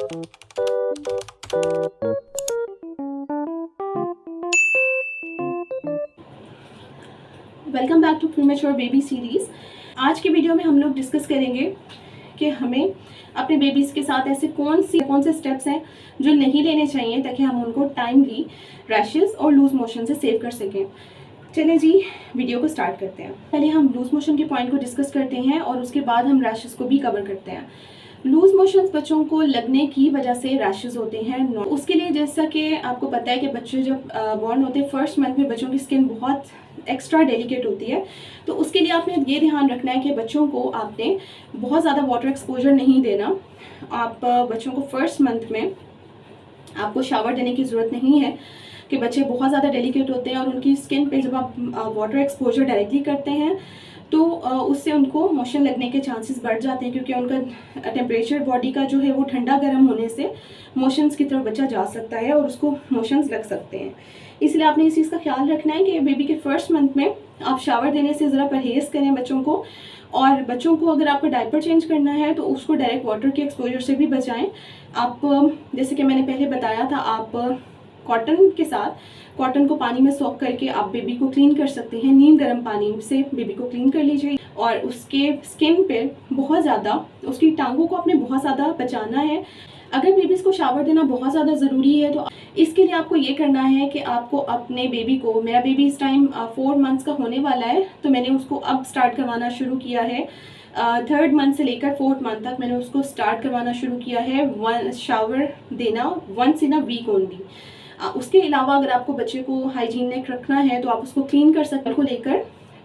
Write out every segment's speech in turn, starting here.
Welcome back to premature baby series. आज के video में हम लोग डिस्कस करेंगे कि हमें अपने बेबीज़ के साथ ऐसे कौन से स्टेप्स हैं जो नहीं लेने चाहिए ताकि हम उनको टाइमली रैशेस और लूज मोशन से सेव कर सकें। चलें जी, वीडियो को स्टार्ट करते हैं। पहले हम लूज मोशन के पॉइंट को डिस्कस करते हैं और उसके बाद हम रैशेस को भी कवर करते हैं। लूज मोशंस बच्चों को लगने की वजह से रैशेस होते हैं। उसके लिए जैसा कि आपको पता है कि बच्चे जब बॉर्न होते हैं फर्स्ट मंथ में बच्चों की स्किन बहुत एक्स्ट्रा डेलिकेट होती है, तो उसके लिए आपने ये ध्यान रखना है कि बच्चों को आपने बहुत ज़्यादा वाटर एक्सपोजर नहीं देना। आप बच्चों को फर्स्ट मंथ में आपको शावर देने की ज़रूरत नहीं है कि बच्चे बहुत ज़्यादा डेलिकेट होते हैं और उनकी स्किन पे जब आप वाटर एक्सपोजर डायरेक्टली करते हैं तो उससे उनको मोशन लगने के चांसेस बढ़ जाते हैं, क्योंकि उनका टेम्परेचर बॉडी का जो है वो ठंडा गर्म होने से मोशंस की तरफ बच्चा जा सकता है और उसको मोशंस लग सकते हैं। इसलिए आपने इस चीज़ का ख्याल रखना है कि बेबी के फर्स्ट मंथ में आप शावर देने से ज़रा परहेज़ करें बच्चों को। और बच्चों को अगर आपको डायपर चेंज करना है तो उसको डायरेक्ट वाटर के एक्सपोजर से भी बचाएं। आप जैसे कि मैंने पहले बताया था, आप कॉटन के साथ कॉटन को पानी में सोक करके आप बेबी को क्लीन कर सकते हैं। नीम गर्म पानी से बेबी को क्लीन कर लीजिए और उसके स्किन पे बहुत ज़्यादा, उसकी टांगों को आपने बहुत ज़्यादा बचाना है। अगर बेबीज़ को शावर देना बहुत ज़्यादा ज़रूरी है तो इसके लिए आपको ये करना है कि आपको अपने बेबी को, मेरा बेबी इस टाइम 4 मंथ्स का होने वाला है तो मैंने उसको अब स्टार्ट करवाना शुरू किया है। 3rd मंथ से लेकर 4th मंथ तक मैंने उसको स्टार्ट करवाना शुरू किया है शावर देना once in a week only. उसके अलावा अगर आपको बच्चे को हाइजीनिक रखना है तो आप उसको क्लीन कर सकते हो। लेकर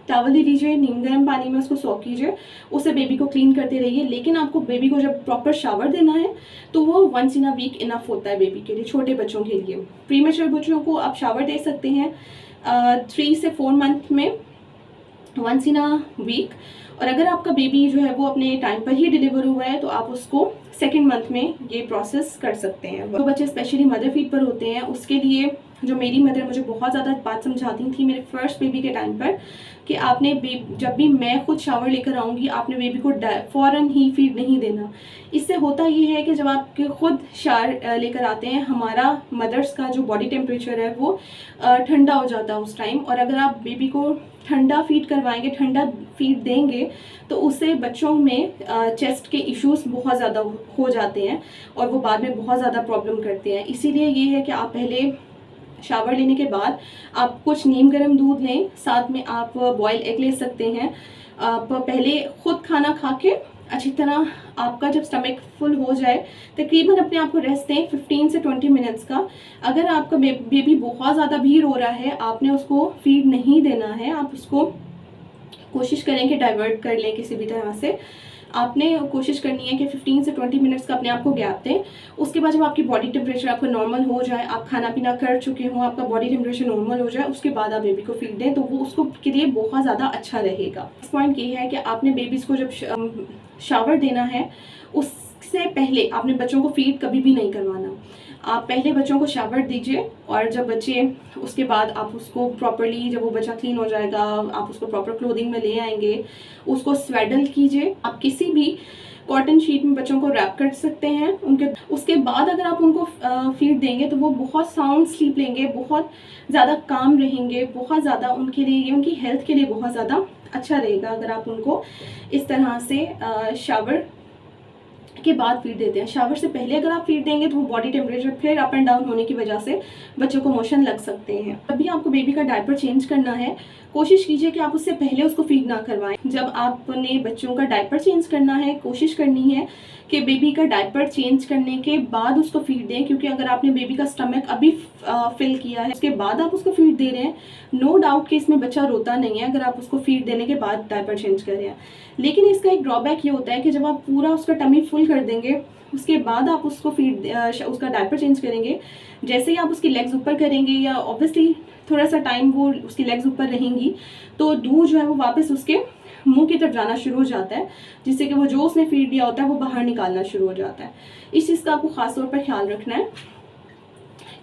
टॉवल ले लीजिए, नीम गर्म पानी में उसको सोक कीजिए, उससे बेबी को क्लीन करते रहिए। लेकिन आपको बेबी को जब प्रॉपर शावर देना है तो वो once in a week enough होता है बेबी के लिए, छोटे बच्चों के लिए। प्रीमेच्योर बच्चों को आप शावर दे सकते हैं 3 से 4 मंथ में वंस इन अ वीक। और अगर आपका बेबी जो है वो अपने टाइम पर ही डिलीवर हुआ है तो आप उसको 2nd मंथ में ये प्रोसेस कर सकते हैं। जो बच्चे स्पेशली मदर फीड पर होते हैं उसके लिए, जो मेरी मदर मुझे बहुत ज़्यादा बात समझाती थी मेरे फर्स्ट बेबी के टाइम पर, कि आपने जब भी मैं खुद शावर लेकर आऊँगी आपने बेबी को फ़ौरन ही फीड नहीं देना। इससे होता ये है कि जब आप खुद शावर लेकर आते हैं, हमारा मदर्स का जो बॉडी टेम्परेचर है वो ठंडा हो जाता है उस टाइम। और अगर आप बेबी को ठंडा फीड करवाएंगे, ठंडा फीड देंगे तो उससे बच्चों में चेस्ट के इश्यूज़ बहुत ज़्यादा हो जाते हैं और वो बाद में बहुत ज़्यादा प्रॉब्लम करते हैं। इसीलिए ये है कि आप पहले शावर लेने के बाद आप कुछ नीम गर्म दूध लें, साथ में आप बॉयल एग ले सकते हैं। आप पहले खुद खाना खा के अच्छी तरह आपका जब स्टमक फुल हो जाए तकरीबन अपने आप को रेस्ट दें 15 से 20 मिनट्स का। अगर आपका बेबी बहुत ज़्यादा भी रो रहा है, आपने उसको फीड नहीं देना है, आप उसको कोशिश करें कि डाइवर्ट कर लें किसी भी तरह से। आपने कोशिश करनी है कि 15 से 20 मिनट्स का अपने आप को गैप दें। उसके बाद जब आपकी बॉडी टेम्परेचर आपका नॉर्मल हो जाए, आप खाना पीना कर चुके हों, आपका बॉडी टेम्परेचर नॉर्मल हो जाए, उसके बाद आप बेबी को फीड दें तो वो उसको के लिए बहुत ज़्यादा अच्छा रहेगा। इस पॉइंट ये है कि आपने बेबीज़ को जब शावर देना है उससे पहले आपने बच्चों को फीड कभी भी नहीं करवाना। आप पहले बच्चों को शावर दीजिए और जब बच्चे, उसके बाद आप उसको प्रॉपरली, जब वो बच्चा क्लीन हो जाएगा आप उसको प्रॉपर क्लोथिंग में ले आएंगे, उसको स्वेडल कीजिए। आप किसी भी कॉटन शीट में बच्चों को रैप कर सकते हैं। उसके बाद अगर आप उनको फीड देंगे तो वो बहुत साउंड स्लीप लेंगे, बहुत ज़्यादा काम रहेंगे, बहुत ज़्यादा उनके लिए, उनकी हेल्थ के लिए बहुत ज़्यादा अच्छा रहेगा अगर आप उनको इस तरह से शावर के बाद फीड देते हैं। शावर से पहले अगर आप फीड देंगे तो वो बॉडी टेम्परेचर फिर अप एंड डाउन होने की वजह से बच्चों को मोशन लग सकते हैं। जब भी आपको बेबी का डायपर चेंज करना है कोशिश कीजिए कि आप उससे पहले उसको फीड ना करवाएं। जब आपने बच्चों का डायपर चेंज करना है कोशिश करनी है कि बेबी का डायपर चेंज करने के बाद उसको फीड दें, क्योंकि अगर आपने बेबी का स्टमक अभी फिल किया है उसके बाद आप उसको फीड दे रहे हैं, नो डाउट कि इसमें बच्चा रोता नहीं है अगर आप उसको फीड देने के बाद डायपर चेंज कर रहे हैं। लेकिन इसका एक ड्रॉबैक ये होता है कि जब आप पूरा उसका टमी फुल कर देंगे उसके बाद आप उसको उसका डायपर चेंज करेंगे, जैसे ही आप उसकी लेग्स ऊपर करेंगे या ऑब्वियसली थोड़ा सा टाइम वो उसकी लेग्स ऊपर रहेंगी तो दूध जो है वो वापस उसके मुंह की तरफ जाना शुरू हो जाता है, जिससे कि वो जो उसने फीड दिया होता है वो बाहर निकालना शुरू हो जाता है। इस चीज़ का आपको ख़ास तौर पर ख्याल रखना है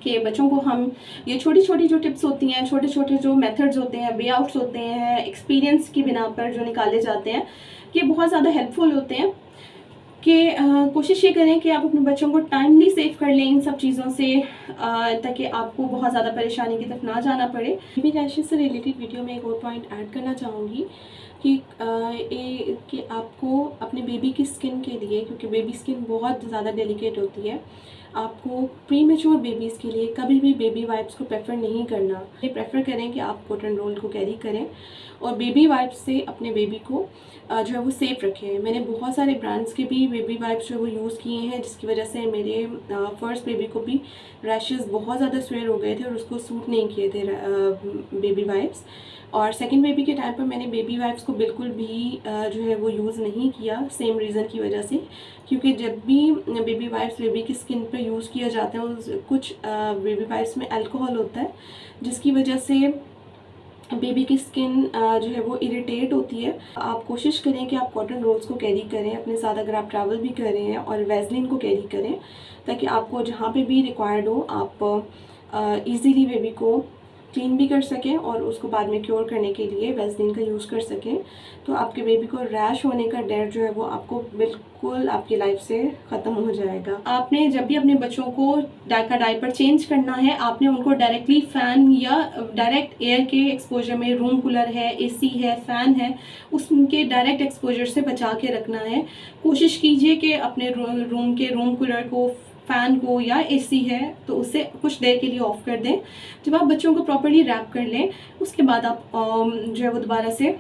कि बच्चों को हम ये छोटी छोटी जो टिप्स होती हैं, छोटे छोटे जो मेथड्स होते हैं, वे आउट्स होते हैं, एक्सपीरियंस की बिना पर जो निकाले जाते हैं, ये बहुत ज़्यादा हेल्पफुल होते हैं कि कोशिश ये करें कि आप अपने बच्चों को टाइमली सेव कर लें इन सब चीज़ों से, ताकि आपको बहुत ज़्यादा परेशानी की तरफ ना जाना पड़े। बेबी रैशेस से रिलेटेड वीडियो में एक और पॉइंट ऐड करना चाहूँगी कि आपको अपने बेबी की स्किन के लिए, क्योंकि बेबी स्किन बहुत ज़्यादा डेलिकेट होती है, आपको प्रीमेच्योर बेबीज़ के लिए कभी भी बेबी वाइप्स को प्रेफर नहीं करना। ये प्रेफर करें कि आप कॉटन रोल को कैरी करें और बेबी वाइप्स से अपने बेबी को जो है वो सेफ रखें। मैंने बहुत सारे ब्रांड्स के भी बेबी वाइप्स जो है वो यूज़ किए हैं, जिसकी वजह से मेरे फर्स्ट बेबी को भी रैशेस बहुत ज़्यादा स्वेयर हो गए थे और उसको सूट नहीं किए थे बेबी वाइप्स। और सेकंड बेबी के टाइम पर मैंने बेबी वाइप्स को बिल्कुल भी जो है वो यूज़ नहीं किया, सेम रीज़न की वजह से, क्योंकि जब भी बेबी वाइप्स बेबी की स्किन पे यूज़ किया जाता है कुछ बेबी वाइप्स में अल्कोहल होता है, जिसकी वजह से बेबी की स्किन जो है वो इरिटेट होती है। आप कोशिश करें कि आप कॉटन रोल्स को कैरी करें अपने साथ, अगर आप ट्रैवल भी कर रहे हैं, और वैसलीन को कैरी करें ताकि आपको जहाँ पे भी रिक्वायर्ड हो आप इजीली बेबी को क्लीन भी कर सकें और उसको बाद में क्योर करने के लिए वैसलीन का यूज़ कर सकें। तो आपके बेबी को रैश होने का डर जो है वो आपको बिल्कुल आपकी लाइफ से ख़त्म हो जाएगा। आपने जब भी अपने बच्चों को डायपर चेंज करना है, आपने उनको डायरेक्टली फ़ैन या डायरेक्ट एयर के एक्सपोजर में, रूम कूलर है, एसी है, फ़ैन है, उसके डायरेक्ट एक्सपोजर से बचा के रखना है। कोशिश कीजिए कि अपने रूम कूलर को, फ़ैन को या एसी है तो उसे कुछ देर के लिए ऑफ़ कर दें। जब आप बच्चों को प्रॉपर्ली रैप कर लें, उसके बाद आप जो है वो दोबारा से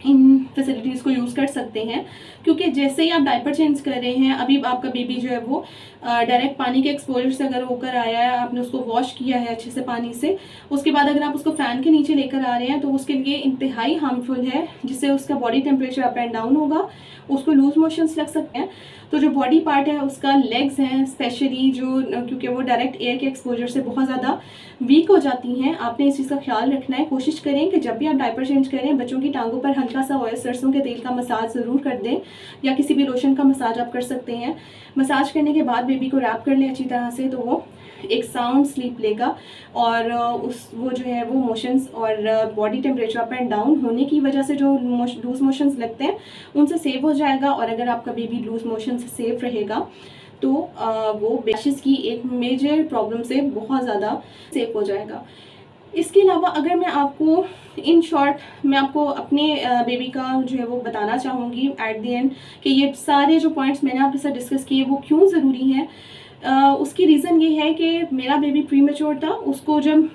इन फैसिलिटीज़ को यूज़ कर सकते हैं। क्योंकि जैसे ही आप डायपर चेंज कर रहे हैं, अभी आपका बेबी जो है वो डायरेक्ट पानी के एक्सपोजर से अगर होकर आया है, आपने उसको वॉश किया है अच्छे से पानी से, उसके बाद अगर आप उसको फ़ैन के नीचे लेकर आ रहे हैं तो उसके लिए इंतहाई हार्मफुल है, जिससे उसका body temperature up and down होगा, उसको लूज मोशंस लग सकते हैं। तो जो बॉडी पार्ट है उसका, लेग्स हैं स्पेशली, जो क्योंकि वो डायरेक्ट एयर के एक्सपोजर से बहुत ज़्यादा वीक हो जाती हैं, आपने इस चीज़ का ख्याल रखना है। कोशिश करें कि जब भी आप डायपर चेंज करें, बच्चों की टांगों पर हल्का सा ऑयल, सरसों के तेल का मसाज ज़रूर कर दें, या किसी भी लोशन का मसाज आप कर सकते हैं। मसाज करने के बाद बेबी को रैप कर लें अच्छी तरह से, तो वो एक साउंड स्लीप लेगा और वो जो है वो मोशंस और body temperature up and down होने की वजह से जो लूज मोशंस लगते हैं उनसे सेव हो जाएगा। और अगर आपका बेबी लूज मोशन से सेफ रहेगा तो वो रैशेस की एक मेजर प्रॉब्लम से बहुत ज़्यादा सेफ हो जाएगा। इसके अलावा अगर मैं आपको इन शॉर्ट मैं आपको अपने बेबी का जो है वो बताना चाहूँगी एट द एंड कि ये सारे जो पॉइंट्स मैंने आपके साथ डिस्कस किए वो क्यों ज़रूरी हैं। उसकी रीज़न ये है कि मेरा बेबी प्रीमेच्योर था, उसको जब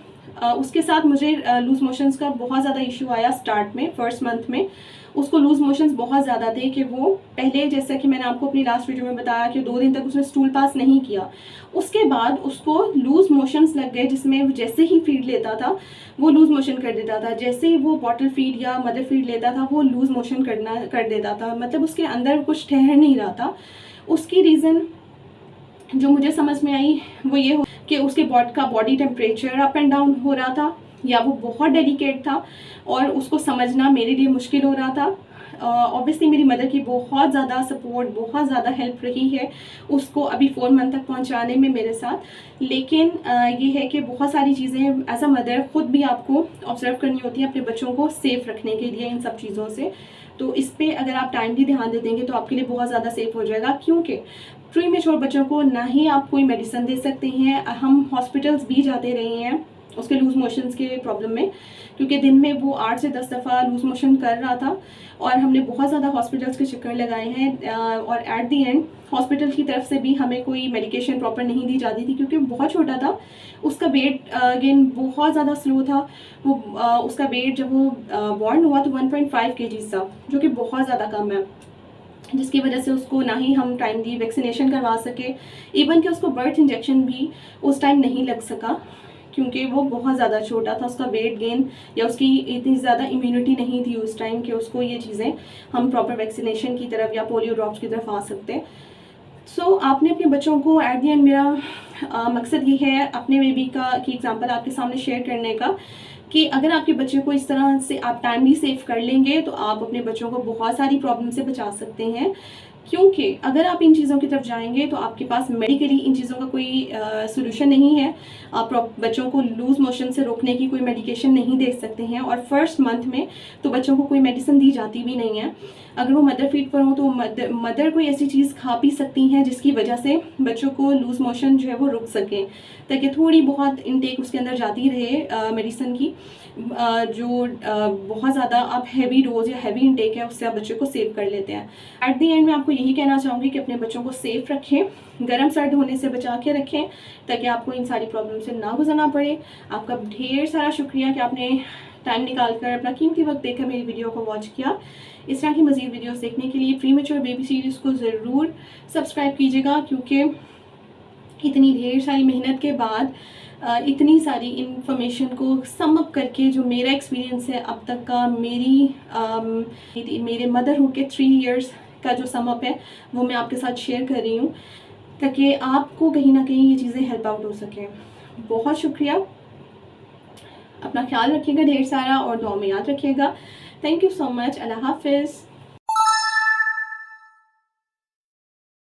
उसके साथ मुझे लूज मोशंस का बहुत ज़्यादा इशू आया स्टार्ट में, फर्स्ट मंथ में उसको लूज मोशंस बहुत ज़्यादा थे कि वो पहले, जैसा कि मैंने आपको अपनी लास्ट वीडियो में बताया कि 2 दिन तक उसने स्टूल पास नहीं किया, उसके बाद उसको लूज मोशंस लग गए, जिसमें वो जैसे ही फीड लेता था वो लूज मोशन कर देता था, जैसे ही वो बॉटल फीड या मदर फीड लेता था वो लूज मोशन कर देता था, मतलब उसके अंदर कुछ ठहर नहीं रहा था। उसकी रीज़न जो मुझे समझ में आई वो ये हो कि उसके body temperature up and down हो रहा था, या वो बहुत डेलिकेट था और उसको समझना मेरे लिए मुश्किल हो रहा था। ऑब्वियसली मेरी मदर की बहुत ज़्यादा सपोर्ट, बहुत ज़्यादा हेल्प रही है उसको अभी 4 मंथ तक पहुंचाने में मेरे साथ। लेकिन ये है कि बहुत सारी चीज़ें एज अ मदर ख़ुद भी आपको ऑब्जर्व करनी होती है अपने बच्चों को सेफ़ रखने के लिए इन सब चीज़ों से। तो इस पर अगर आप टाइमली ध्यान दे देंगे तो आपके लिए बहुत ज़्यादा सेफ हो जाएगा, क्योंकि प्रीमेच्योर बच्चों को ना ही आप कोई मेडिसिन दे सकते हैं। हम हॉस्पिटल्स भी जाते रहे हैं उसके लूज मोशंस के प्रॉब्लम में, क्योंकि दिन में वो 8 से 10 दफ़ा लूज मोशन कर रहा था और हमने बहुत ज़्यादा हॉस्पिटल्स के चक्कर लगाए हैं। और एट दी एंड हॉस्पिटल की तरफ से भी हमें कोई मेडिकेशन प्रॉपर नहीं दी जाती थी, क्योंकि बहुत छोटा था, उसका वेट गेन बहुत ज़्यादा स्लो था। वो उसका वेट जब वो बॉर्न हुआ तो 1.5 kg था, जो कि बहुत ज़्यादा कम है, जिसकी वजह से उसको ना ही हम टाइमली वैक्सीनेशन करवा सके, इवन कि उसको बर्थ इंजेक्शन भी उस टाइम नहीं लग सका, क्योंकि वो बहुत ज़्यादा छोटा था। उसका वेट गेन या उसकी इतनी ज़्यादा इम्यूनिटी नहीं थी उस टाइम कि उसको ये चीज़ें हम प्रॉपर वैक्सीनेशन की तरफ या पोलियो ड्रॉप्स की तरफ आ सकते। सो आपने अपने बच्चों को एट दी एंड, मेरा मकसद ये है अपने बेबी की एग्जांपल आपके सामने शेयर करने का, कि अगर आपके बच्चे को इस तरह से आप टाइमली सेव कर लेंगे तो आप अपने बच्चों को बहुत सारी प्रॉब्लम से बचा सकते हैं। क्योंकि अगर आप इन चीज़ों की तरफ जाएंगे तो आपके पास मेडिकली इन चीज़ों का कोई सोल्यूशन नहीं है। आप बच्चों को लूज मोशन से रोकने की कोई मेडिकेशन नहीं दे सकते हैं, और फर्स्ट मंथ में तो बच्चों को कोई मेडिसिन दी जाती भी नहीं है। अगर वो मदर फीड पर हो तो मदर कोई ऐसी चीज़ खा पी सकती हैं जिसकी वजह से बच्चों को लूज़ मोशन जो है वो रुक सके, ताकि थोड़ी बहुत इनटेक उसके अंदर जाती रहे मेडिसिन की। जो बहुत ज़्यादा आप हैवी डोज या हैवी इनटेक है उससे आप बच्चे को सेव कर लेते हैं। एट द एंड मैं आपको यही कहना चाहूँगी कि अपने बच्चों को सेफ रखें, गर्म सर्द होने से बचा के रखें, ताकि आपको इन सारी प्रॉब्लम से ना गुजरना पड़े। आपका ढेर सारा शुक्रिया कि आपने टाइम निकाल कर अपना कीमती वक्त देकर मेरी वीडियो को वॉच किया। इस तरह की मज़ीद वीडियोस देखने के लिए प्रीमेच्योर बेबी सीरीज़ को ज़रूर सब्सक्राइब कीजिएगा, क्योंकि इतनी ढेर सारी मेहनत के बाद इतनी सारी इन्फॉर्मेशन को सम अप करके जो मेरा एक्सपीरियंस है अब तक का, मेरे मदर हो के 3 इयर्स का जो सम अप है वो मैं आपके साथ शेयर कर रही हूँ, ताकि आपको कहीं ना कहीं ये चीज़ें हेल्प आउट हो सकें। बहुत शुक्रिया, अपना ख्याल रखिएगा ढेर सारा और दुआ में याद रखिएगा। Thank you so much. Allah हाफिज़।